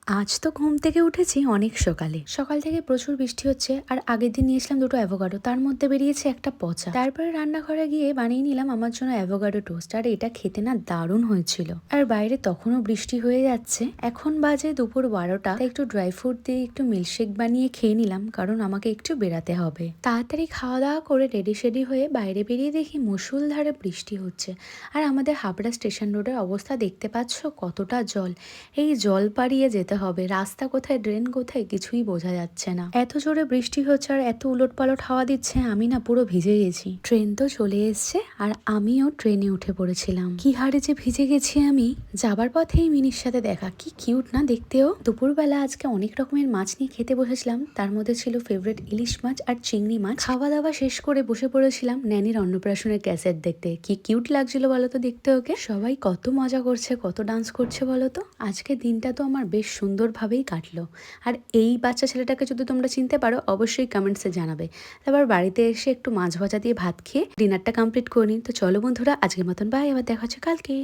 আজ তো ঘুম থেকে উঠেছি অনেক সকালে। সকাল থেকে প্রচুর বৃষ্টি হচ্ছে আর আগের দিন নিয়েছিলাম দুটো অ্যাভোকাডো, তার মধ্যে বেরিয়েছে একটা পচা। তারপরে রান্নাঘরে গিয়ে বানিয়ে নিলাম আমার জন্য অ্যাভোকাডো টোস্ট, আর এটা খেতে না দারুণ হয়েছিল। আর বাইরে তখনও বৃষ্টি হয়ে যাচ্ছে। এখন বাজে দুপুর 12টা, তাই একটু ড্রাই ফ্রুট দিয়ে একটু মিল্কশেক বানিয়ে খেয়ে নিলাম, কারণ আমাকে একটু বেরাতে হবে। তাড়াতাড়ি খাওয়া দাওয়া করে রেডি সেডি হয়ে বাইরে বেরিয়ে দেখি মুষলধারে বৃষ্টি হচ্ছে। আর আমাদের হাবড়া স্টেশন রোডের অবস্থা দেখতে পাচ্ছ, কতটা জল। এই জল পাড়িয়ে যেতে হবে, রাস্তা কোথায় ড্রেন কোথায় কিছুই বোঝা যাচ্ছে না। এত জোরে বৃষ্টি হচ্ছে আর এত উলটপালট হাওয়া দিচ্ছে, আমি না পুরো ভিজে গেছি। ট্রেন তো চলে এসছে আর আমিও ট্রেনে উঠে পড়েছিলাম। কি হারে যে ভিজে গেছি আমি। যাবার পথেই মিনির সাথে দেখা, কি কিউট না দেখতেও। দুপুরবেলা আজকে অনেক রকমের মাছ নিয়ে খেতে বসেছিলাম, তার মধ্যে ছিল ফেভারিট ইলিশ মাছ আর চিংড়ি মাছ। খাওয়া দাওয়া শেষ করে বসে পড়েছিলাম ন্যানির অন্নপ্রাশনের ক্যাসেট দেখতে। কি কিউট লাগছিল বলতো দেখতে ওকে। সবাই কত মজা করছে, কত ডান্স করছে বলতো। আজকে দিনটা তো আমার বেশ সুন্দরভাবেই কাটলো। আর এই বাচ্চা ছেলেটাকে যদি তোমরা চিনতে পারো অবশ্যই কমেন্টসে জানাবে। তারপর বাড়িতে এসে একটু মাছ ভাজা দিয়ে ভাত খেয়ে ডিনারটা কমপ্লিট করে নিন। তো চলো বন্ধুরা, আজকের মতন বাই, আবার দেখা হচ্ছে কালকে।